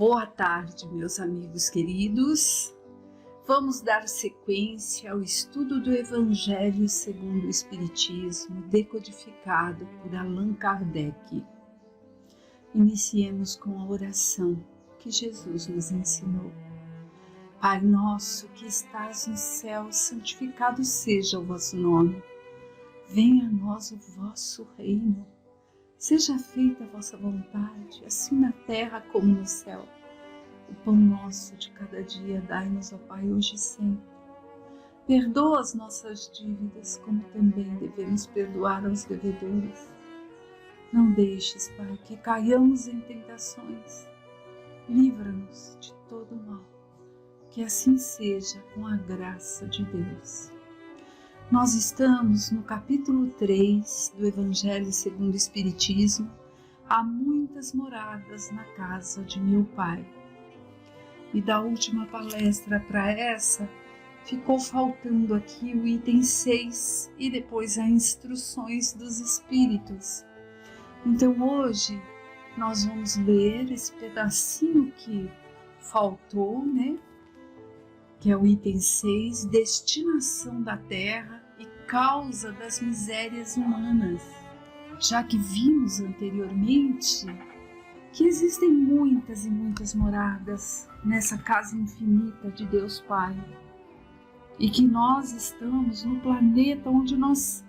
Boa tarde, meus amigos queridos. Vamos dar sequência ao estudo do Evangelho segundo o Espiritismo, decodificado por Allan Kardec. Iniciemos com a oração que Jesus nos ensinou. Pai nosso que estás no céu, santificado seja o vosso nome. Venha a nós o vosso reino. Seja feita a vossa vontade, assim na terra como no céu. O pão nosso de cada dia dai-nos, ó Pai, hoje e sempre. Perdoa as nossas dívidas, como também devemos perdoar aos devedores. Não deixes, Pai, que caiamos em tentações. Livra-nos de todo mal. Que assim seja com a graça de Deus. Nós estamos no capítulo 3 do Evangelho segundo o Espiritismo, Há muitas moradas na casa de meu Pai. E da última palestra para essa, ficou faltando aqui o item 6 e depois as instruções dos Espíritos. Então hoje nós vamos ler esse pedacinho que faltou, né? Que é o item 6, destinação da terra e causa das misérias humanas, já que vimos anteriormente que existem muitas e muitas moradas nessa casa infinita de Deus Pai, e que nós estamos no planeta onde nós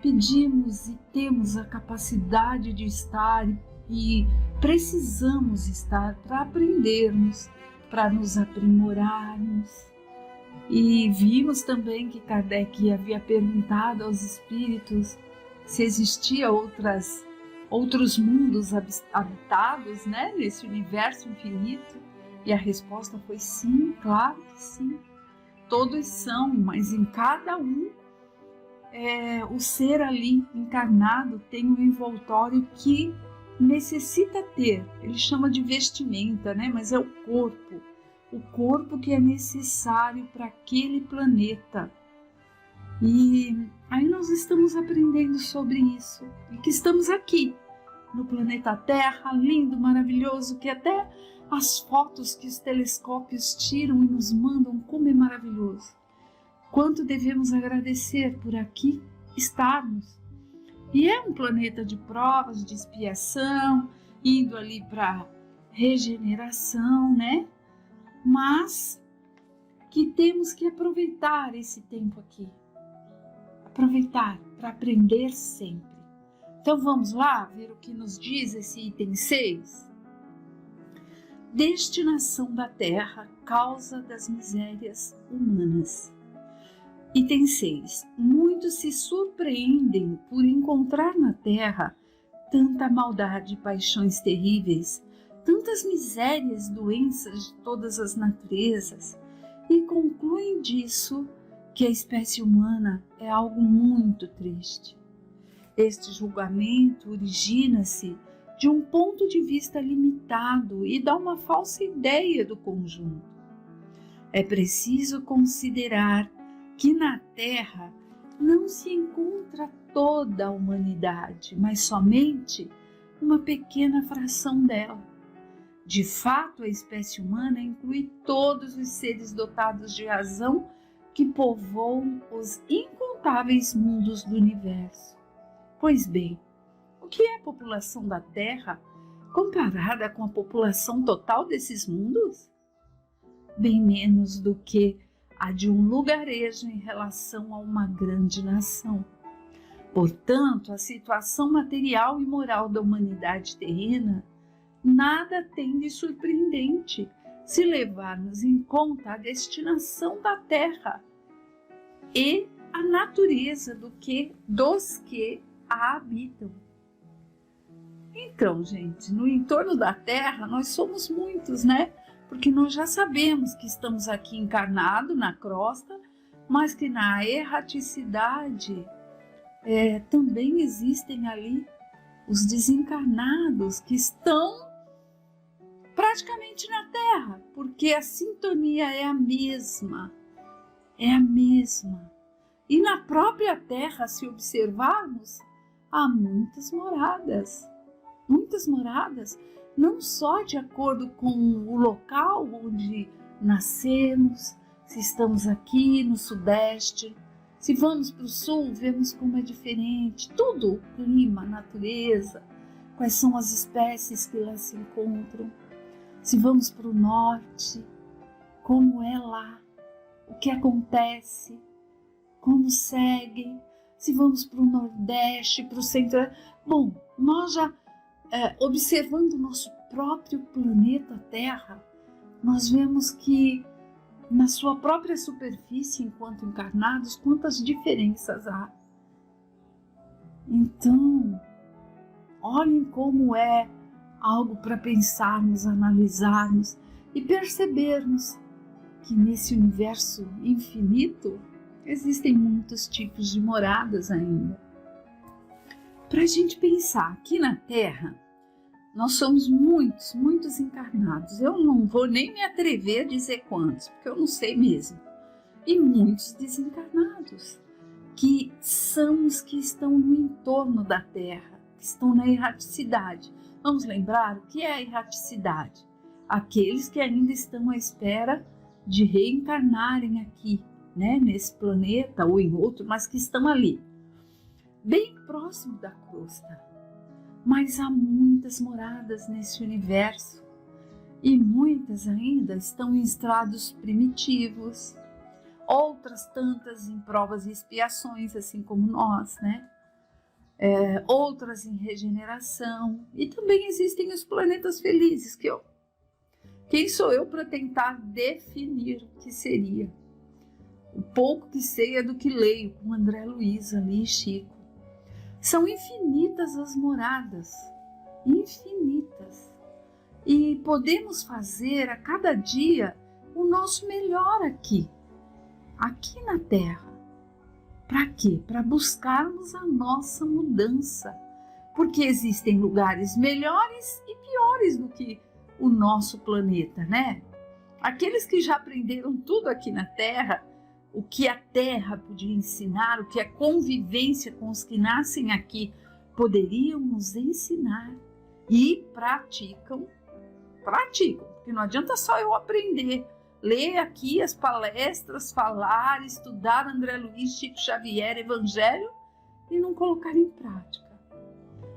pedimos e temos a capacidade de estar e precisamos estar para aprendermos, para nos aprimorarmos. E vimos também que Kardec havia perguntado aos espíritos se existia outros mundos habitados, né, nesse universo infinito, e a resposta foi sim, claro que sim. Todos são, mas em cada um o ser ali encarnado tem um envoltório que necessita ter, ele chama de vestimenta, né? Mas é o corpo que é necessário para aquele planeta. E aí nós estamos aprendendo sobre isso, e que estamos aqui no planeta Terra, lindo, maravilhoso, que até as fotos que os telescópios tiram e nos mandam, como é maravilhoso. Quanto devemos agradecer por aqui estarmos. E é um planeta de provas, de expiação, indo ali para regeneração, né? Mas que temos que aproveitar esse tempo aqui. Aproveitar para aprender sempre. Então vamos lá ver o que nos diz esse item 6. Destinação da terra, causa das misérias humanas. Item 6. Muitos se surpreendem por encontrar na terra tanta maldade e paixões terríveis, tantas misérias, doenças de todas as naturezas, e concluem disso que a espécie humana é algo muito triste. Este julgamento origina-se de um ponto de vista limitado e dá uma falsa ideia do conjunto. É preciso considerar que na Terra não se encontra toda a humanidade, mas somente uma pequena fração dela. De fato, a espécie humana inclui todos os seres dotados de razão que povoam os incontáveis mundos do universo. Pois bem, o que é a população da Terra comparada com a população total desses mundos? Bem menos do que a de um lugarejo em relação a uma grande nação. Portanto, a situação material e moral da humanidade terrena nada tem de surpreendente se levarmos em conta a destinação da terra e a natureza dos que a habitam. Então, gente, no entorno da terra nós somos muitos, né? Porque nós já sabemos que estamos aqui encarnados na crosta, mas que na erraticidade também existem ali os desencarnados que estão praticamente na Terra, porque a sintonia é a mesma. E na própria Terra, se observarmos, há muitas moradas não só de acordo com o local onde nascemos, se estamos aqui no Sudeste, se vamos para o Sul, vemos como é diferente, tudo, o clima, a natureza, quais são as espécies que lá se encontram. Se vamos para o Norte, como é lá, o que acontece, como segue. Se vamos para o Nordeste, para o Centro. Bom, nós já observando o nosso próprio planeta Terra, nós vemos que na sua própria superfície, enquanto encarnados, quantas diferenças há. Então, olhem como é algo para pensarmos, analisarmos e percebermos que nesse universo infinito existem muitos tipos de moradas ainda. Para a gente pensar, aqui na Terra, nós somos muitos encarnados. Eu não vou nem me atrever a dizer quantos, porque eu não sei mesmo. E muitos desencarnados, que são os que estão no entorno da Terra, que estão na erraticidade. Vamos lembrar o que é a erraticidade? Aqueles que ainda estão à espera de reencarnarem aqui, né, nesse planeta ou em outro, mas que estão ali, bem próximo da crosta. Mas há muitas moradas nesse universo e muitas ainda estão em estados primitivos, outras tantas em provas e expiações, assim como nós, né? Outras em regeneração, e também existem os planetas felizes, quem sou eu para tentar definir o que seria? O pouco que sei é do que leio com André Luiz ali e Chico. São infinitas as moradas, infinitas. E podemos fazer a cada dia o nosso melhor aqui na Terra. Para quê? Para buscarmos a nossa mudança. Porque existem lugares melhores e piores do que o nosso planeta, né? Aqueles que já aprenderam tudo aqui na Terra, o que a Terra podia ensinar, o que a convivência com os que nascem aqui poderiam nos ensinar e praticam, porque não adianta só eu aprender, ler aqui as palestras, falar, estudar André Luiz, Chico Xavier, Evangelho e não colocar em prática.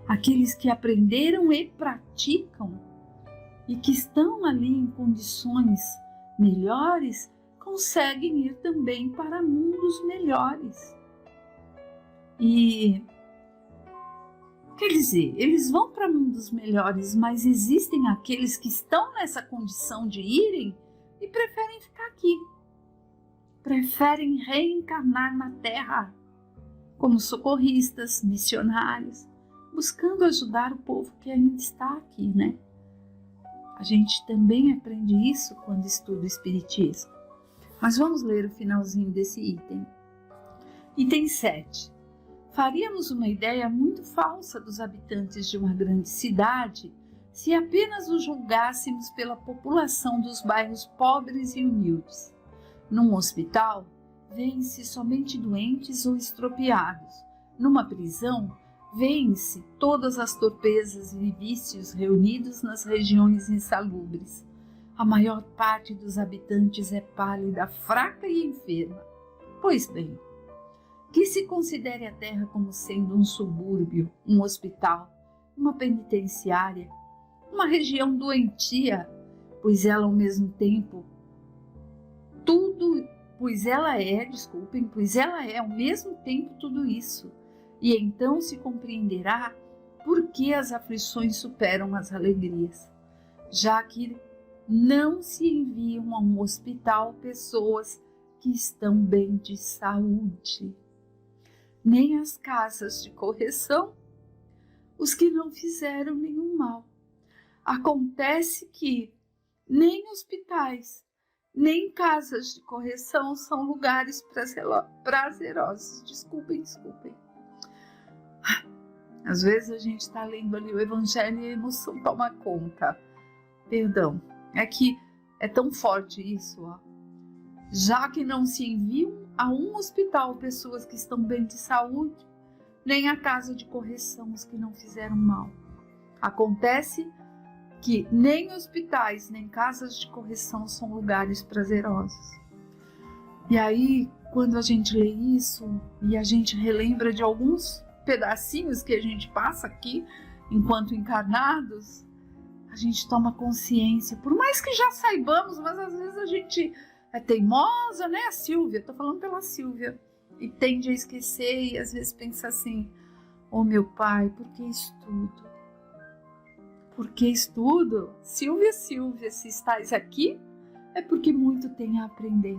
Aqueles que aprenderam e praticam e que estão ali em condições melhores, conseguem ir também para mundos melhores. E quer dizer, eles vão para mundos melhores, mas existem aqueles que estão nessa condição de irem e preferem ficar aqui. Preferem reencarnar na Terra como socorristas, missionários, buscando ajudar o povo que ainda está aqui, né? A gente também aprende isso quando estuda o Espiritismo. Mas vamos ler o finalzinho desse item. Item 7. Faríamos uma ideia muito falsa dos habitantes de uma grande cidade se apenas os julgássemos pela população dos bairros pobres e humildes. Num hospital, vêem-se somente doentes ou estropiados. Numa prisão, vêem-se todas as torpezas e vícios reunidos nas regiões insalubres. A maior parte dos habitantes é pálida, fraca e enferma. Pois bem, que se considere a Terra como sendo um subúrbio, um hospital, uma penitenciária, uma região doentia, pois ela ao mesmo tempo pois ela é ao mesmo tempo tudo isso. E então se compreenderá por que as aflições superam as alegrias, já que não se enviam a um hospital pessoas que estão bem de saúde, nem às casas de correção os que não fizeram nenhum mal. Acontece que nem hospitais, nem casas de correção são lugares prazerosos. Desculpem. Às vezes a gente está lendo ali o Evangelho e a emoção toma conta. Perdão, é que é tão forte isso, ó. Já que não se enviam a um hospital pessoas que estão bem de saúde, nem a casa de correção os que não fizeram mal. Acontece que nem hospitais, nem casas de correção são lugares prazerosos. E aí, quando a gente lê isso e a gente relembra de alguns pedacinhos que a gente passa aqui enquanto encarnados, a gente toma consciência, por mais que já saibamos, mas às vezes a gente é teimosa, né? A Silvia, tô falando pela Silvia, e tende a esquecer e às vezes pensa assim: oh meu pai, por que isso tudo? Por que isso tudo? Silvia, se estás aqui, é porque muito tem a aprender.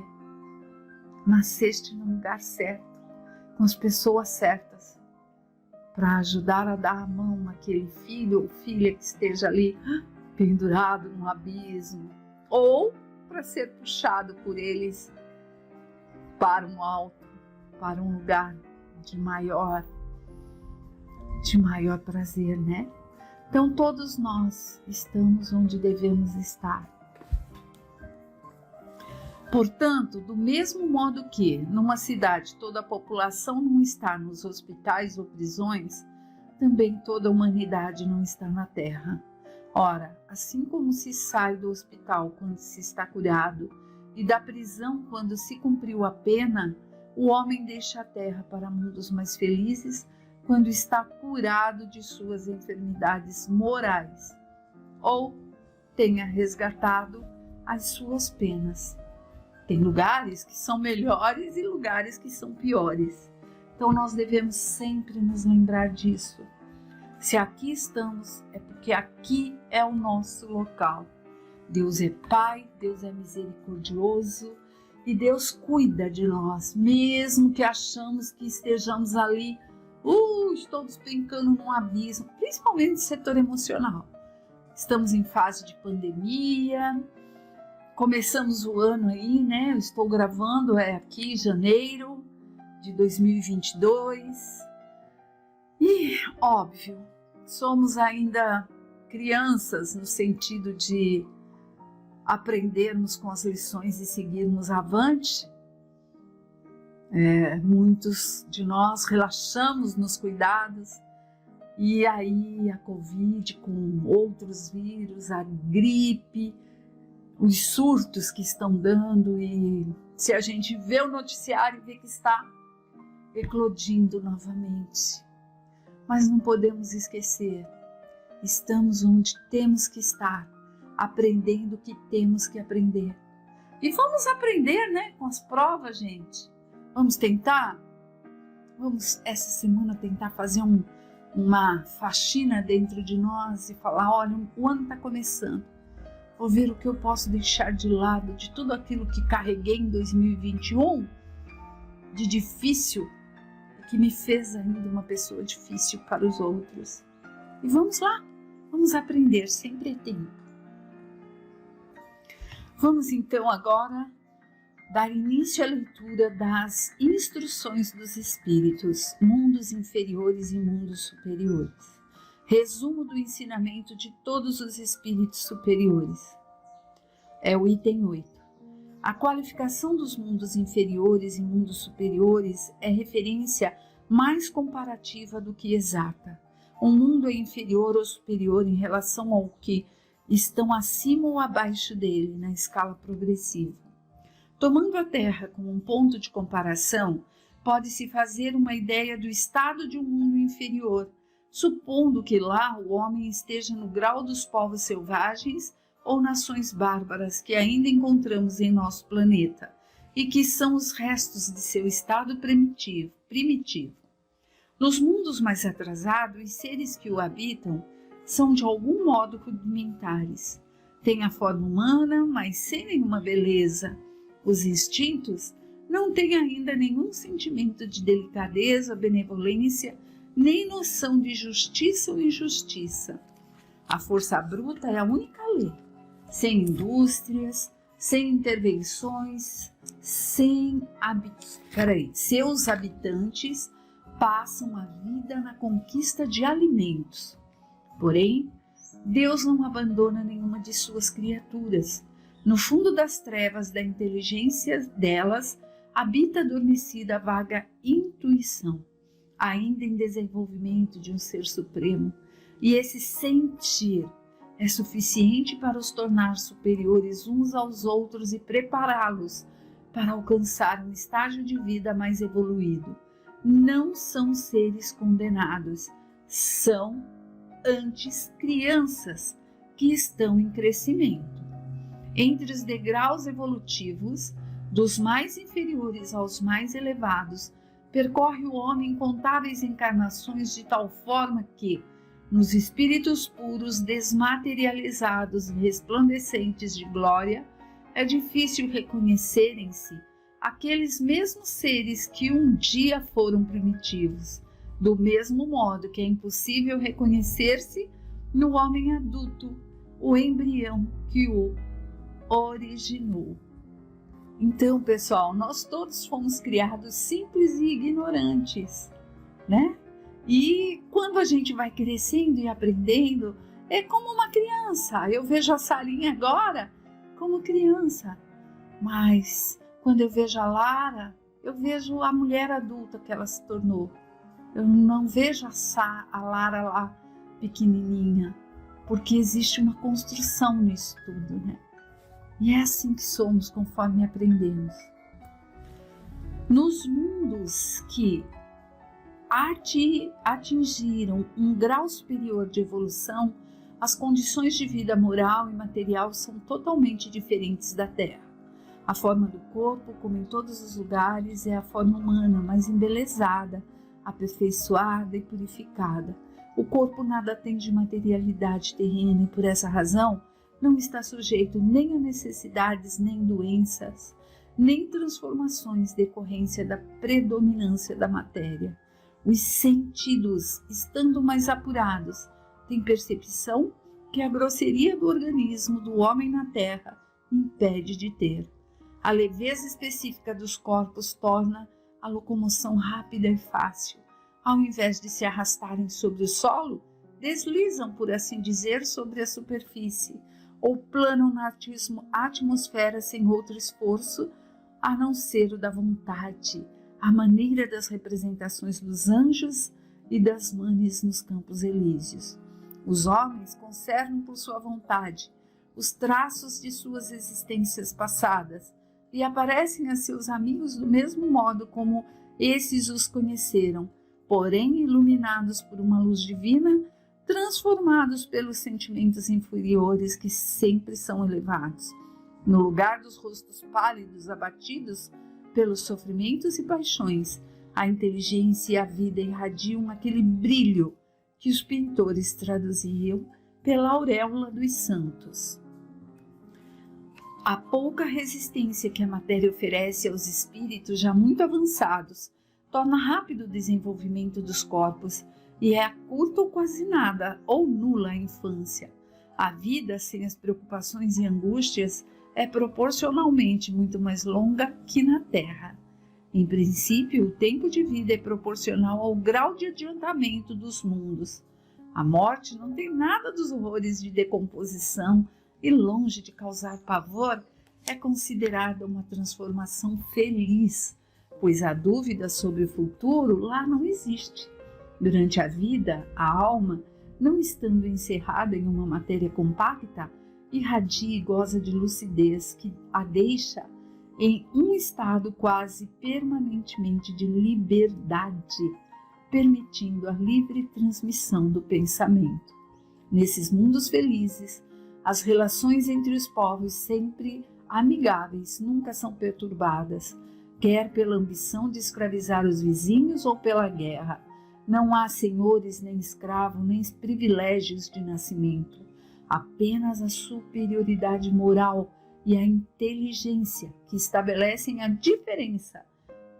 Nasceste no lugar certo, com as pessoas certas, para ajudar a dar a mão àquele filho ou filha que esteja ali pendurado no abismo, ou para ser puxado por eles para um alto, para um lugar de maior prazer, né? Então todos nós estamos onde devemos estar. Portanto, do mesmo modo que numa cidade toda a população não está nos hospitais ou prisões, também toda a humanidade não está na terra. Ora, assim como se sai do hospital quando se está curado e da prisão quando se cumpriu a pena, o homem deixa a terra para mundos mais felizes quando está curado de suas enfermidades morais ou tenha resgatado as suas penas. Tem lugares que são melhores e lugares que são piores. Então nós devemos sempre nos lembrar disso. Se aqui estamos, é porque aqui é o nosso local. Deus é Pai, Deus é misericordioso e Deus cuida de nós, mesmo que achamos que estejamos ali, estou despencando num abismo, principalmente no setor emocional. Estamos em fase de pandemia, começamos o ano aí, né? Eu estou gravando aqui em janeiro de 2022 e, óbvio, somos ainda crianças no sentido de aprendermos com as lições e seguirmos avante. Muitos de nós relaxamos nos cuidados e aí a Covid com outros vírus, a gripe, os surtos que estão dando, e se a gente vê o noticiário vê que está eclodindo novamente. Mas não podemos esquecer, estamos onde temos que estar, aprendendo o que temos que aprender. E vamos aprender, né, com as provas, gente. Vamos tentar? Vamos essa semana tentar fazer uma faxina dentro de nós e falar: olha, o ano está começando. Vou ver o que eu posso deixar de lado de tudo aquilo que carreguei em 2021, de difícil, que me fez ainda uma pessoa difícil para os outros. E vamos lá, vamos aprender, sempre é tempo. Vamos então agora dar início à leitura das instruções dos espíritos, mundos inferiores e mundos superiores. Resumo do ensinamento de todos os espíritos superiores. É o item 8. A qualificação dos mundos inferiores e mundos superiores é referência mais comparativa do que exata. Um mundo é inferior ou superior em relação ao que estão acima ou abaixo dele na escala progressiva. Tomando a Terra como um ponto de comparação, pode-se fazer uma ideia do estado de um mundo inferior, supondo que lá o homem esteja no grau dos povos selvagens ou nações bárbaras que ainda encontramos em nosso planeta e que são os restos de seu estado primitivo. Nos mundos mais atrasados, os seres que o habitam são de algum modo rudimentares. Têm a forma humana, mas sem nenhuma beleza. Os instintos não têm ainda nenhum sentimento de delicadeza, benevolência, nem noção de justiça ou injustiça. A força bruta é a única lei, sem indústrias, sem intervenções, seus habitantes passam a vida na conquista de alimentos. Porém, Deus não abandona nenhuma de suas criaturas. No fundo das trevas da inteligência delas, habita adormecida a vaga intuição, ainda em desenvolvimento de um ser supremo, e esse sentir é suficiente para os tornar superiores uns aos outros e prepará-los para alcançar um estágio de vida mais evoluído. Não são seres condenados, são antes crianças que estão em crescimento. Entre os degraus evolutivos, dos mais inferiores aos mais elevados, percorre o homem incontáveis encarnações de tal forma que, nos espíritos puros, desmaterializados e resplandecentes de glória, é difícil reconhecerem-se aqueles mesmos seres que um dia foram primitivos, do mesmo modo que é impossível reconhecer-se no homem adulto o embrião que o originou. Então, pessoal, nós todos fomos criados simples e ignorantes, né? E quando a gente vai crescendo e aprendendo, é como uma criança. Eu vejo a Sarinha agora como criança, mas quando eu vejo a Lara, eu vejo a mulher adulta que ela se tornou. Eu não vejo a Lara lá pequenininha, porque existe uma construção nisso tudo, né? E é assim que somos conforme aprendemos. Nos mundos que atingiram um grau superior de evolução, as condições de vida moral e material são totalmente diferentes da Terra. A forma do corpo, como em todos os lugares, é a forma humana, mas embelezada, aperfeiçoada e purificada. O corpo nada tem de materialidade terrena e, por essa razão, não está sujeito nem a necessidades, nem doenças, nem transformações decorrência da predominância da matéria. Os sentidos, estando mais apurados, têm percepção que a grosseria do organismo do homem na terra impede de ter. A leveza específica dos corpos torna a locomoção rápida e fácil. Ao invés de se arrastarem sobre o solo, deslizam, por assim dizer, sobre a superfície, ou planam na atmosfera sem outro esforço, a não ser o da vontade, à maneira das representações dos anjos e das manes nos campos elíseos. Os homens conservam por sua vontade os traços de suas existências passadas e aparecem a seus amigos do mesmo modo como esses os conheceram, porém iluminados por uma luz divina, transformados pelos sentimentos inferiores que sempre são elevados. No lugar dos rostos pálidos abatidos pelos sofrimentos e paixões, a inteligência e a vida irradiam aquele brilho que os pintores traduziam pela auréola dos santos. A pouca resistência que a matéria oferece aos espíritos já muito avançados torna rápido o desenvolvimento dos corpos e é curta ou quase nada ou nula a infância. A vida sem as preocupações e angústias é proporcionalmente muito mais longa que na Terra. Em princípio, o tempo de vida é proporcional ao grau de adiantamento dos mundos. A morte não tem nada dos horrores de decomposição e, longe de causar pavor, é considerada uma transformação feliz, pois a dúvida sobre o futuro lá não existe. Durante a vida, a alma, não estando encerrada em uma matéria compacta, irradia e goza de lucidez que a deixa em um estado quase permanentemente de liberdade, permitindo a livre transmissão do pensamento. Nesses mundos felizes, as relações entre os povos, sempre amigáveis, nunca são perturbadas, quer pela ambição de escravizar os vizinhos ou pela guerra. Não há senhores, nem escravos, nem privilégios de nascimento. Apenas a superioridade moral e a inteligência que estabelecem a diferença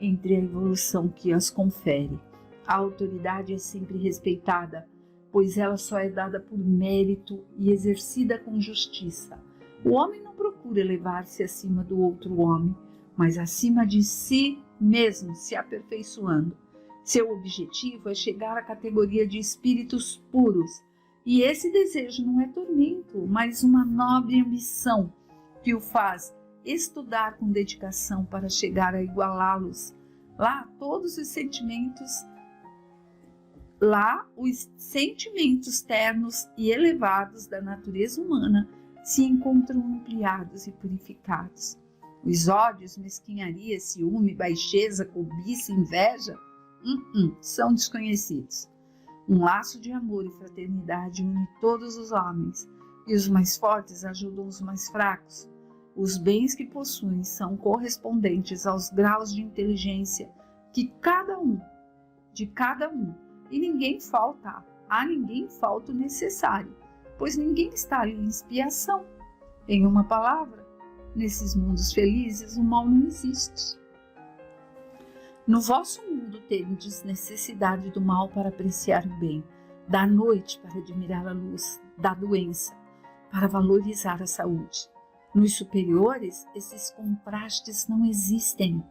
entre a evolução que as confere. A autoridade é sempre respeitada, pois ela só é dada por mérito e exercida com justiça. O homem não procura elevar-se acima do outro homem, mas acima de si mesmo, se aperfeiçoando. Seu objetivo é chegar à categoria de espíritos puros, e esse desejo não é tormento, mas uma nobre ambição que o faz estudar com dedicação para chegar a igualá-los. Lá, todos os sentimentos Lá, os sentimentos ternos e elevados da natureza humana se encontram ampliados e purificados. Os ódios, mesquinharia, ciúme, baixeza, cobiça, inveja, são desconhecidos. Um laço de amor e fraternidade une todos os homens, e os mais fortes ajudam os mais fracos. Os bens que possuem são correspondentes aos graus de inteligência de cada um, e a ninguém falta o necessário, pois ninguém está em expiação. Em uma palavra, nesses mundos felizes o mal não existe. No vosso mundo tendes necessidade do mal para apreciar o bem, da noite para admirar a luz, da doença para valorizar a saúde. Nos superiores, esses contrastes não existem.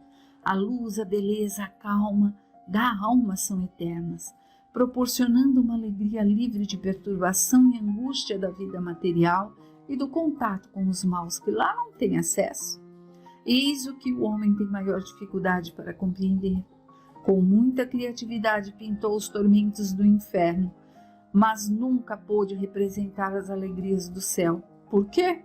A luz, a beleza, a calma da alma são eternas, proporcionando uma alegria livre de perturbação e angústia da vida material e do contato com os maus que lá não têm acesso. Eis o que o homem tem maior dificuldade para compreender. Com muita criatividade pintou os tormentos do inferno, mas nunca pôde representar as alegrias do céu. Por quê?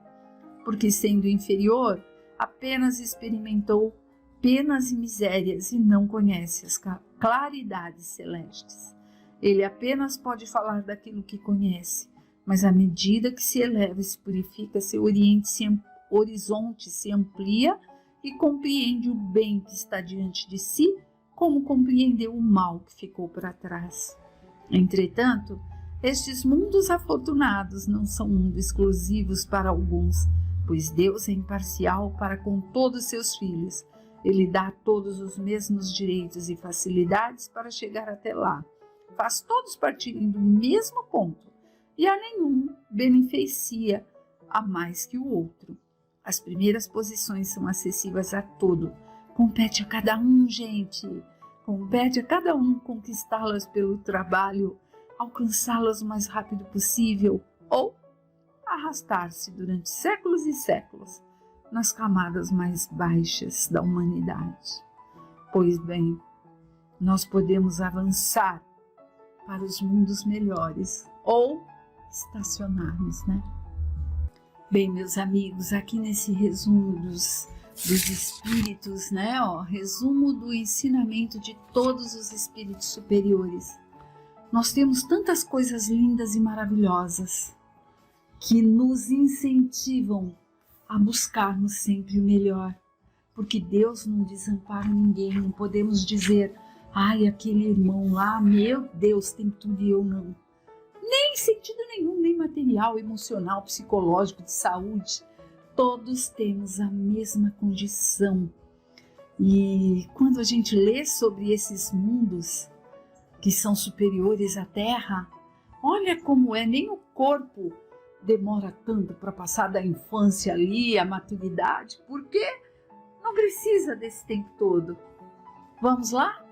Porque, sendo inferior, apenas experimentou penas e misérias e não conhece as claridades celestes. Ele apenas pode falar daquilo que conhece, mas à medida que se eleva e se purifica, seu horizonte se amplia e compreende o bem que está diante de si, como compreendeu o mal que ficou para trás. Entretanto, estes mundos afortunados não são mundos exclusivos para alguns, pois Deus é imparcial para com todos seus filhos. Ele dá a todos os mesmos direitos e facilidades para chegar até lá. Faz todos partirem do mesmo ponto, e a nenhum beneficia a mais que o outro. As primeiras posições são acessíveis a todo. Compete a cada um, gente. Compete a cada um conquistá-las pelo trabalho, alcançá-las o mais rápido possível ou arrastar-se durante séculos e séculos nas camadas mais baixas da humanidade. Pois bem, nós podemos avançar para os mundos melhores ou estacionarmos, né? Bem, meus amigos, aqui nesse resumo dos espíritos, né? Resumo do ensinamento de todos os espíritos superiores. Nós temos tantas coisas lindas e maravilhosas que nos incentivam a buscarmos sempre o melhor, porque Deus não desampara ninguém. Não podemos dizer, ai, aquele irmão lá, meu Deus, tem tudo e eu não. Nem sentido nenhum, nem material, emocional, psicológico, de saúde. Todos temos a mesma condição. E quando a gente lê sobre esses mundos que são superiores à Terra, olha como é, nem o corpo demora tanto para passar da infância ali à maturidade, porque não precisa desse tempo todo. Vamos lá?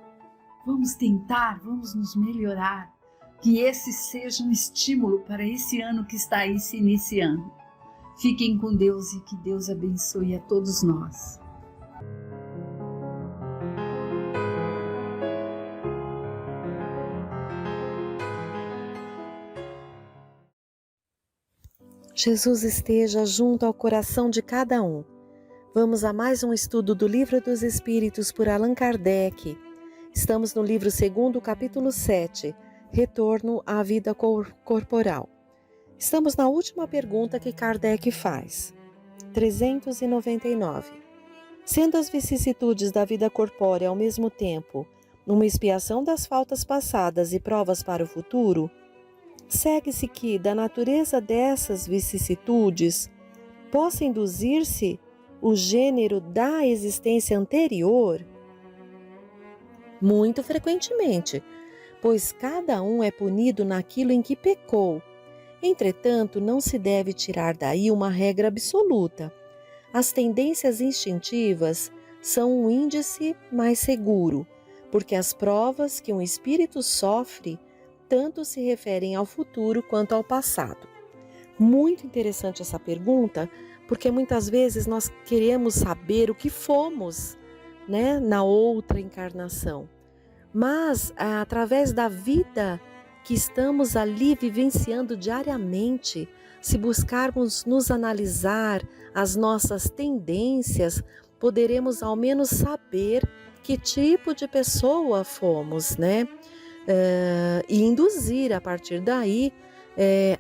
Vamos tentar, vamos nos melhorar. Que esse seja um estímulo para esse ano que está aí se iniciando. Fiquem com Deus e que Deus abençoe a todos nós. Jesus esteja junto ao coração de cada um. Vamos a mais um estudo do Livro dos Espíritos por Allan Kardec. Estamos no livro 2º, capítulo 7, Retorno à vida corporal. Estamos na última pergunta que Kardec faz. 399. Sendo as vicissitudes da vida corpórea ao mesmo tempo uma expiação das faltas passadas e provas para o futuro, segue-se que, da natureza dessas vicissitudes, possa induzir-se o gênero da existência anterior? Muito frequentemente, pois cada um é punido naquilo em que pecou. Entretanto, não se deve tirar daí uma regra absoluta. As tendências instintivas são um índice mais seguro, porque as provas que um espírito sofre tanto se referem ao futuro quanto ao passado. Muito interessante essa pergunta, porque muitas vezes nós queremos saber o que fomos, né, na outra encarnação. mas através da vida que estamos ali vivenciando diariamente, se buscarmos nos analisar as nossas tendências, poderemos ao menos saber que tipo de pessoa fomos, né? E induzir a partir daí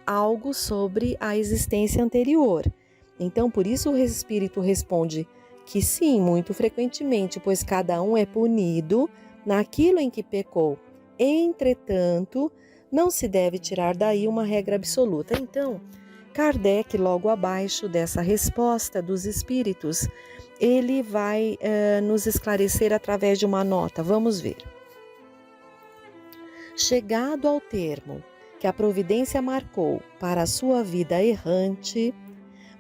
algo sobre a existência anterior. Então, por isso o Espírito responde que sim, muito frequentemente, pois cada um é punido naquilo em que pecou. Entretanto, não se deve tirar daí uma regra absoluta. Então, Kardec, logo abaixo dessa resposta dos Espíritos, ele vai nos esclarecer através de uma nota. Vamos ver. Chegado ao termo que a providência marcou para a sua vida errante,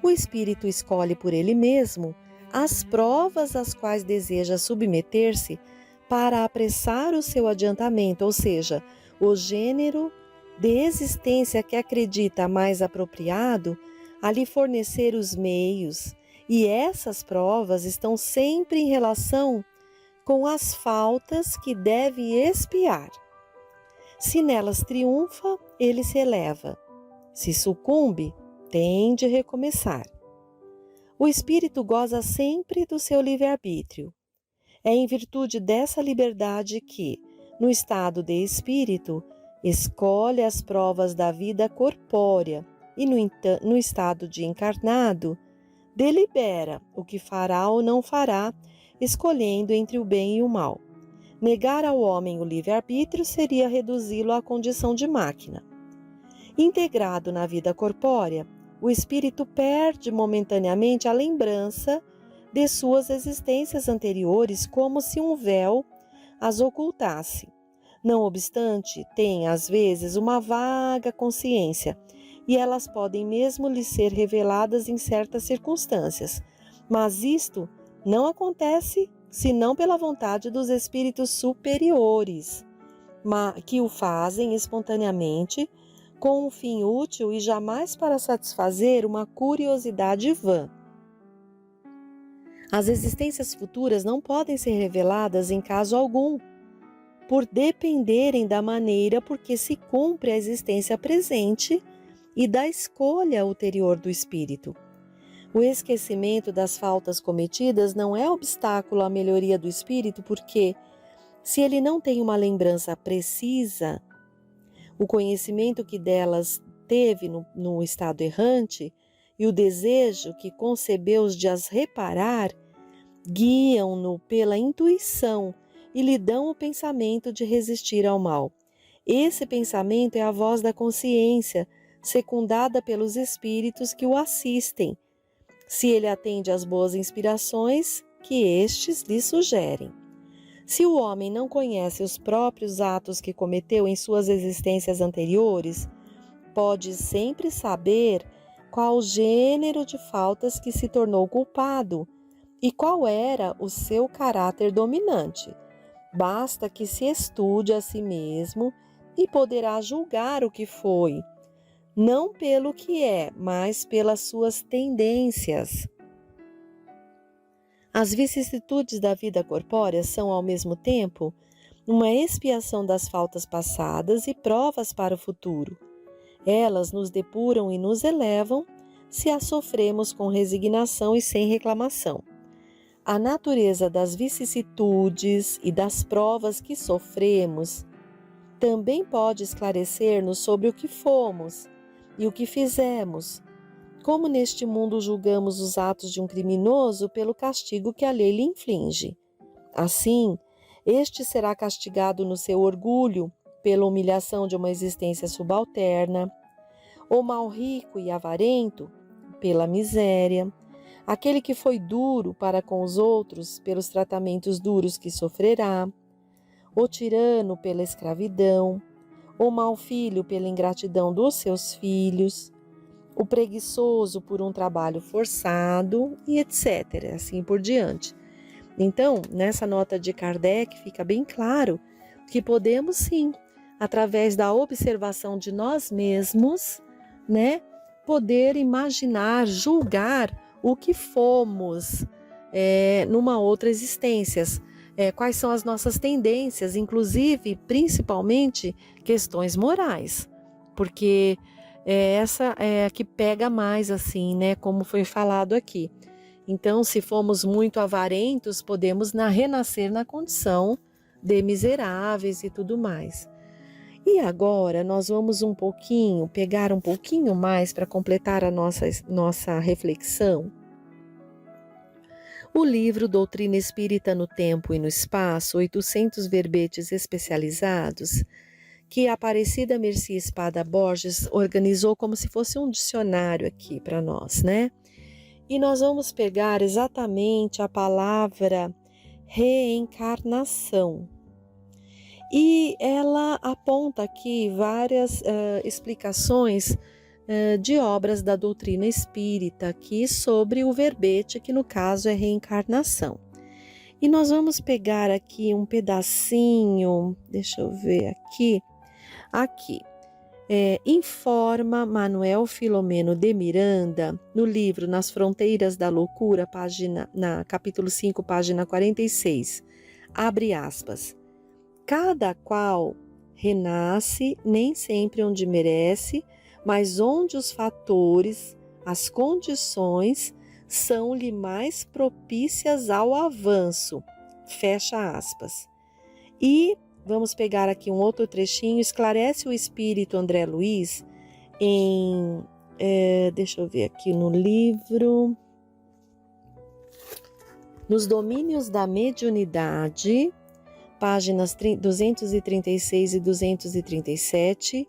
o espírito escolhe por ele mesmo as provas às quais deseja submeter-se para apressar o seu adiantamento, ou seja, o gênero de existência que acredita mais apropriado a lhe fornecer os meios, e essas provas estão sempre em relação com as faltas que deve expiar. Se nelas triunfa, ele se eleva. Se sucumbe, tem de recomeçar. O espírito goza sempre do seu livre-arbítrio. É em virtude dessa liberdade que, no estado de espírito, escolhe as provas da vida corpórea e, no estado de encarnado, delibera o que fará ou não fará, escolhendo entre o bem e o mal. Negar ao homem o livre-arbítrio seria reduzi-lo à condição de máquina. Integrado na vida corpórea, o espírito perde momentaneamente a lembrança de suas existências anteriores, como se um véu as ocultasse. Não obstante, tem às vezes uma vaga consciência, e elas podem mesmo lhe ser reveladas em certas circunstâncias. Mas isto não acontece senão pela vontade dos espíritos superiores, que o fazem espontaneamente, com um fim útil e jamais para satisfazer uma curiosidade vã. As existências futuras não podem ser reveladas em caso algum, por dependerem da maneira por que se cumpre a existência presente e da escolha ulterior do espírito. O esquecimento das faltas cometidas não é obstáculo à melhoria do espírito, porque, se ele não tem uma lembrança precisa, o conhecimento que delas teve no estado errante e o desejo que concebeu de as reparar, guiam-no pela intuição e lhe dão o pensamento de resistir ao mal. Esse pensamento é a voz da consciência, secundada pelos espíritos que o assistem, se ele atende às boas inspirações que estes lhe sugerem. Se o homem não conhece os próprios atos que cometeu em suas existências anteriores, pode sempre saber qual o gênero de faltas que se tornou culpado e qual era o seu caráter dominante. Basta que se estude a si mesmo e poderá julgar o que foi, não pelo que é, mas pelas suas tendências. As vicissitudes da vida corpórea são, ao mesmo tempo, uma expiação das faltas passadas e provas para o futuro. Elas nos depuram e nos elevam se as sofremos com resignação e sem reclamação. A natureza das vicissitudes e das provas que sofremos também pode esclarecer-nos sobre o que fomos e o que fizemos, como neste mundo julgamos os atos de um criminoso pelo castigo que a lei lhe inflige. Assim, este será castigado no seu orgulho pela humilhação de uma existência subalterna, o mal rico e avarento pela miséria, aquele que foi duro para com os outros pelos tratamentos duros que sofrerá, o tirano pela escravidão, o mau filho pela ingratidão dos seus filhos, o preguiçoso por um trabalho forçado e etc., assim por diante. Então, nessa nota de Kardec fica bem claro que podemos sim, através da observação de nós mesmos, né, poder imaginar, julgar o que fomos numa outra existência. quais são as nossas tendências, inclusive, principalmente, questões morais, porque essa é a que pega mais, assim, né, como foi falado aqui. Então, se formos muito avarentos, podemos renascer na condição de miseráveis e tudo mais. E agora nós vamos pegar um pouquinho mais para completar a nossa reflexão. O livro Doutrina Espírita no Tempo e no Espaço, 800 verbetes especializados, que a Aparecida Mercy Espada Borges organizou como se fosse um dicionário aqui para nós, né? E nós vamos pegar exatamente a palavra reencarnação. E ela aponta aqui várias explicações de obras da doutrina espírita aqui sobre o verbete, que no caso é reencarnação. E nós vamos pegar aqui um pedacinho, deixa eu ver aqui. Informa Manuel Filomeno de Miranda, no livro Nas Fronteiras da Loucura, capítulo 5, página 46, abre aspas. Cada qual renasce nem sempre onde merece, mas onde os fatores, as condições, são-lhe mais propícias ao avanço. Fecha aspas. E vamos pegar aqui um outro trechinho, esclarece o espírito André Luiz deixa eu ver aqui no livro, Nos Domínios da Mediunidade, páginas 236 e 237,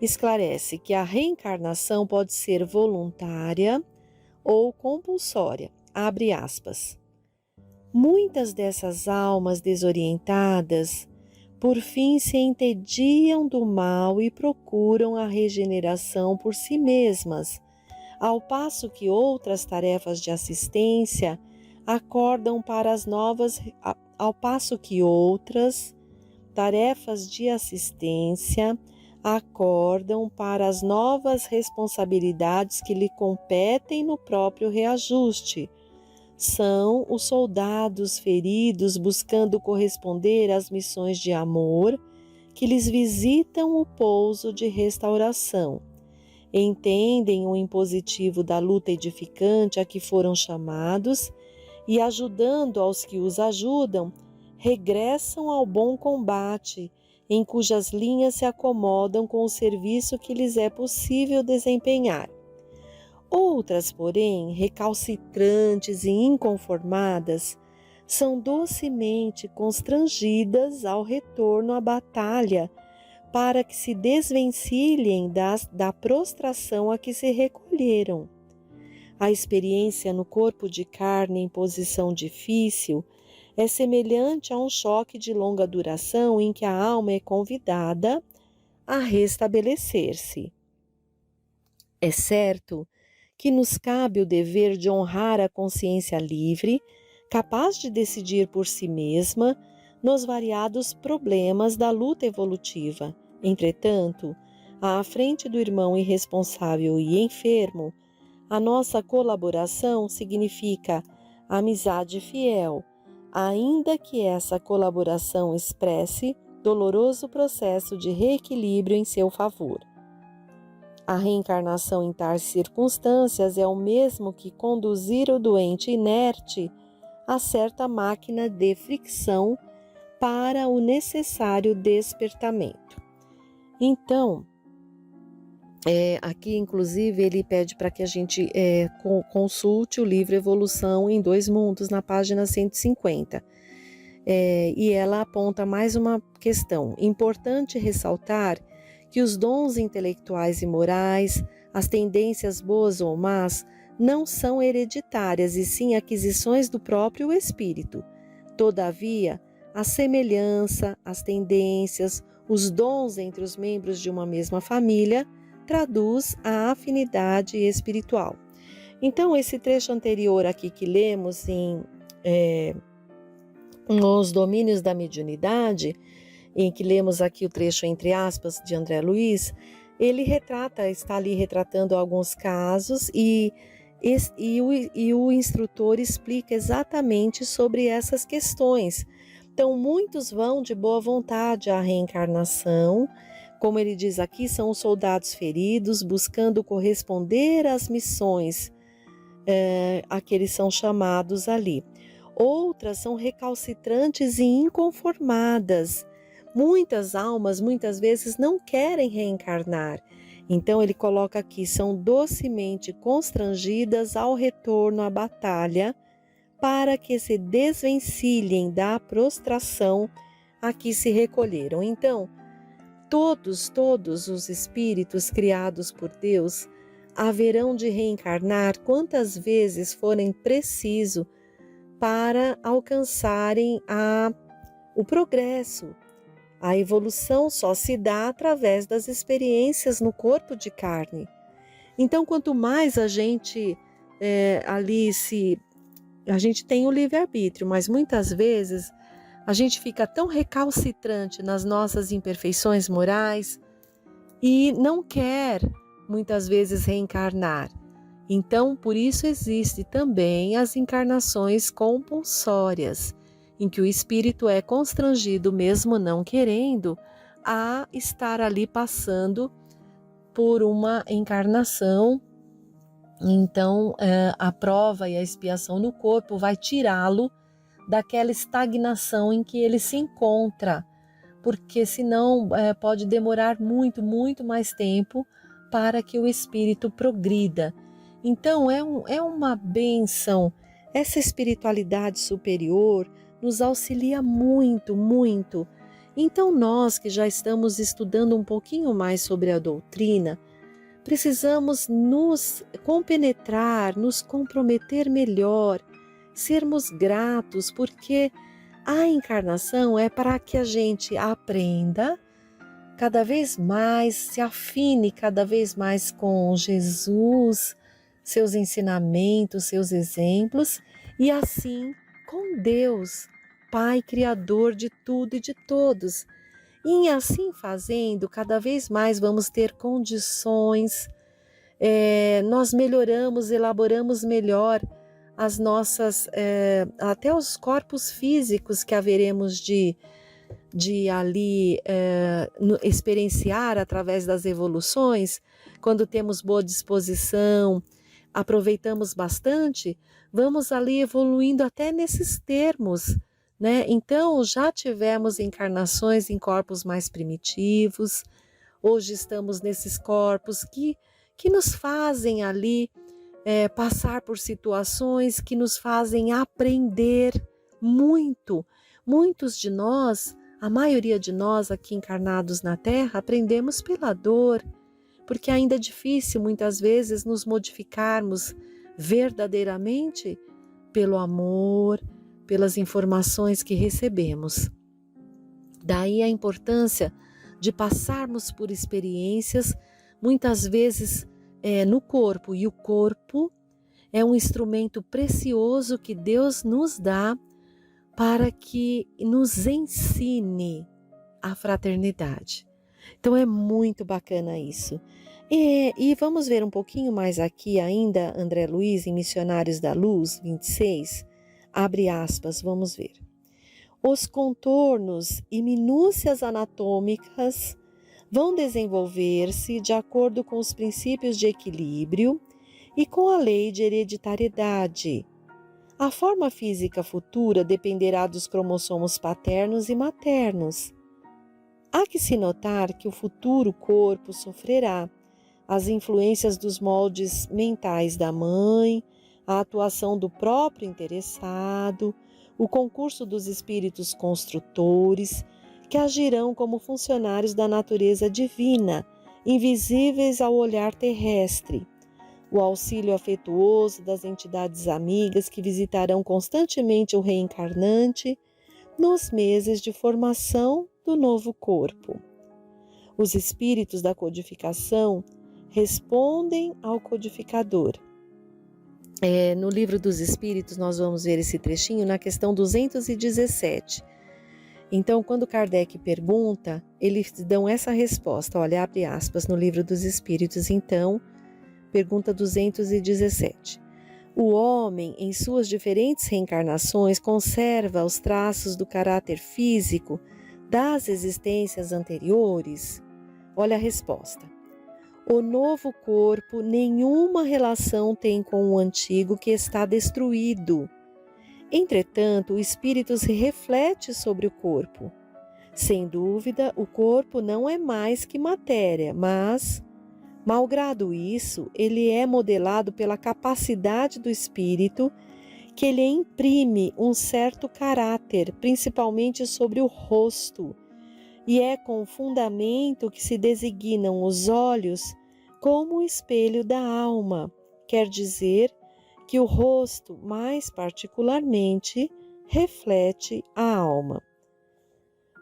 esclarece que a reencarnação pode ser voluntária ou compulsória. Abre aspas. Muitas dessas almas desorientadas, por fim, se entediam do mal e procuram a regeneração por si mesmas, ao passo que outras tarefas de assistência acordam para as novas responsabilidades que lhe competem no próprio reajuste. São os soldados feridos buscando corresponder às missões de amor que lhes visitam o pouso de restauração. Entendem o impositivo da luta edificante a que foram chamados e, ajudando aos que os ajudam, regressam ao bom combate, em cujas linhas se acomodam com o serviço que lhes é possível desempenhar. Outras, porém, recalcitrantes e inconformadas, são docemente constrangidas ao retorno à batalha para que se desvencilhem da prostração a que se recolheram. A experiência no corpo de carne em posição difícil é semelhante a um choque de longa duração em que a alma é convidada a restabelecer-se. É certo que nos cabe o dever de honrar a consciência livre, capaz de decidir por si mesma nos variados problemas da luta evolutiva. Entretanto, à frente do irmão irresponsável e enfermo, a nossa colaboração significa amizade fiel, ainda que essa colaboração expresse doloroso processo de reequilíbrio em seu favor. A reencarnação em tais circunstâncias é o mesmo que conduzir o doente inerte a certa máquina de fricção para o necessário despertamento. Então, aqui inclusive ele pede para que a gente consulte o livro Evolução em Dois Mundos, na página 150. E ela aponta mais uma questão. Importante ressaltar que os dons intelectuais e morais, as tendências boas ou más, não são hereditárias e sim aquisições do próprio espírito. Todavia, a semelhança, as tendências, os dons entre os membros de uma mesma família traduz a afinidade espiritual. Então, esse trecho anterior aqui que lemos nos Domínios da Mediunidade, em que lemos aqui o trecho entre aspas de André Luiz, ele está ali retratando alguns casos e o instrutor explica exatamente sobre essas questões, Então, muitos vão de boa vontade à reencarnação. Como ele diz aqui, são os soldados feridos, buscando corresponder às missões a que eles são chamados ali. Outras são recalcitrantes e inconformadas. Muitas almas, muitas vezes, não querem reencarnar. Então, ele coloca aqui, são docemente constrangidas ao retorno à batalha, para que se desvencilhem da prostração a que se recolheram. Então, todos os espíritos criados por Deus haverão de reencarnar quantas vezes forem preciso para alcançarem o progresso. A evolução só se dá através das experiências no corpo de carne. Então, quanto mais a gente a gente tem o livre-arbítrio, mas muitas vezes a gente fica tão recalcitrante nas nossas imperfeições morais e não quer, muitas vezes, reencarnar. Então, por isso existe também as encarnações compulsórias, em que o espírito é constrangido, mesmo não querendo, a estar ali passando por uma encarnação. Então, a prova e a expiação no corpo vai tirá-lo daquela estagnação em que ele se encontra, porque senão pode demorar muito, muito mais tempo para que o espírito progrida. Então, é uma bênção. Essa espiritualidade superior nos auxilia muito, muito. Então, nós que já estamos estudando um pouquinho mais sobre a doutrina, precisamos nos compenetrar, nos comprometer melhor, sermos gratos, porque a encarnação é para que a gente aprenda cada vez mais, se afine cada vez mais com Jesus, seus ensinamentos, seus exemplos, e assim com Deus, Pai Criador de tudo e de todos. E assim fazendo, cada vez mais vamos ter condições, nós melhoramos, elaboramos melhor as nossas, até os corpos físicos que haveremos de ali experienciar através das evoluções. Quando temos boa disposição, aproveitamos bastante, vamos ali evoluindo até nesses termos, né? Então, já tivemos encarnações em corpos mais primitivos, hoje estamos nesses corpos que nos fazem ali passar por situações que nos fazem aprender muito. Muitos de nós, a maioria de nós aqui encarnados na Terra, aprendemos pela dor, porque ainda é difícil muitas vezes nos modificarmos verdadeiramente pelo amor, pelas informações que recebemos. Daí a importância de passarmos por experiências, muitas vezes no corpo, e o corpo é um instrumento precioso que Deus nos dá para que nos ensine a fraternidade. Então é muito bacana isso. E vamos ver um pouquinho mais aqui ainda, André Luiz, em Missionários da Luz, 26, abre aspas, vamos ver. Os contornos e minúcias anatômicas vão desenvolver-se de acordo com os princípios de equilíbrio e com a lei de hereditariedade. A forma física futura dependerá dos cromossomos paternos e maternos. Há que se notar que o futuro corpo sofrerá as influências dos moldes mentais da mãe, a atuação do próprio interessado, o concurso dos espíritos construtores, que agirão como funcionários da natureza divina, invisíveis ao olhar terrestre, o auxílio afetuoso das entidades amigas que visitarão constantemente o reencarnante nos meses de formação do novo corpo. Os espíritos da codificação respondem ao codificador. No Livro dos Espíritos nós vamos ver esse trechinho na questão 217. Então, quando Kardec pergunta, eles dão essa resposta, olha, abre aspas, no Livro dos Espíritos, então, pergunta 217. O homem, em suas diferentes reencarnações, conserva os traços do caráter físico das existências anteriores? Olha a resposta. O novo corpo nenhuma relação tem com o antigo que está destruído. Entretanto, o espírito se reflete sobre o corpo. Sem dúvida, o corpo não é mais que matéria, mas, malgrado isso, ele é modelado pela capacidade do espírito que lhe imprime um certo caráter, principalmente sobre o rosto, e é com o fundamento que se designam os olhos como o espelho da alma, quer dizer que o rosto, mais particularmente, reflete a alma.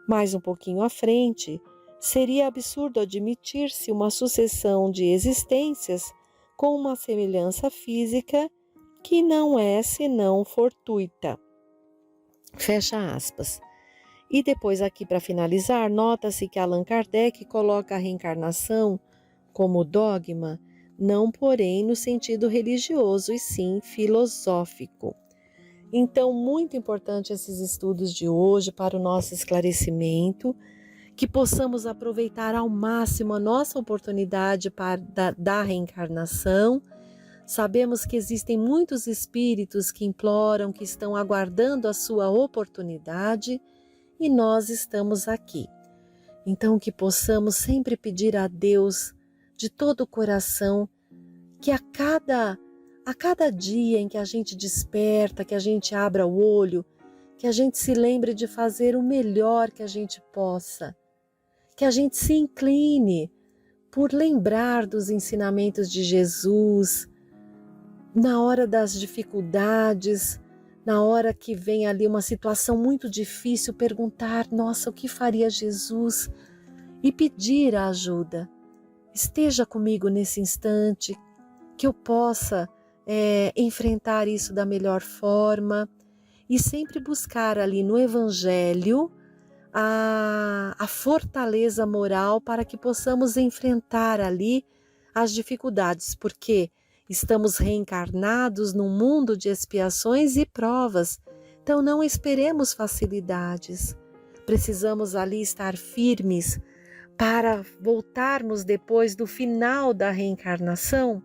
Mais um pouquinho à frente, seria absurdo admitir-se uma sucessão de existências com uma semelhança física que não é senão fortuita. Fecha aspas. E depois aqui para finalizar, nota-se que Allan Kardec coloca a reencarnação como dogma, não porém no sentido religioso e sim filosófico. Então, muito importante esses estudos de hoje para o nosso esclarecimento, que possamos aproveitar ao máximo a nossa oportunidade da reencarnação. Sabemos que existem muitos espíritos que imploram, que estão aguardando a sua oportunidade e nós estamos aqui. Então, que possamos sempre pedir a Deus de todo o coração que a cada dia em que a gente desperta, que a gente abra o olho, que a gente se lembre de fazer o melhor que a gente possa, que a gente se incline por lembrar dos ensinamentos de Jesus, na hora das dificuldades, na hora que vem ali uma situação muito difícil, perguntar, nossa, o que faria Jesus? E pedir a ajuda. Esteja comigo nesse instante, que eu possa enfrentar isso da melhor forma e sempre buscar ali no Evangelho a fortaleza moral para que possamos enfrentar ali as dificuldades, porque estamos reencarnados num mundo de expiações e provas, então não esperemos facilidades. Precisamos ali estar firmes para voltarmos depois do final da reencarnação,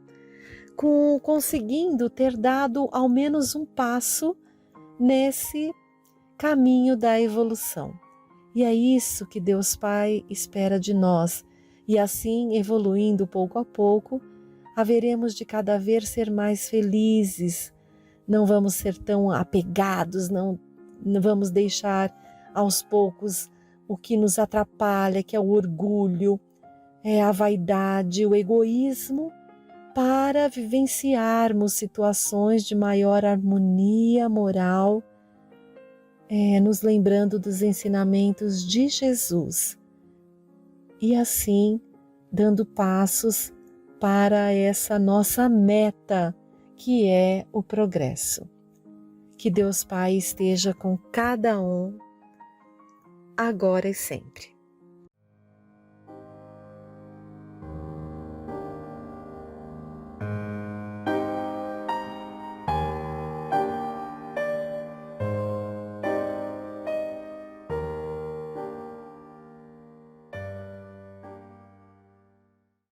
conseguindo ter dado ao menos um passo nesse caminho da evolução. E é isso que Deus Pai espera de nós. E assim, evoluindo pouco a pouco, haveremos de cada vez ser mais felizes. Não vamos ser tão apegados, não vamos deixar aos poucos o que nos atrapalha, que é o orgulho, a vaidade, o egoísmo, para vivenciarmos situações de maior harmonia moral, nos lembrando dos ensinamentos de Jesus e assim dando passos para essa nossa meta, que é o progresso. Que Deus Pai esteja com cada um, agora e sempre.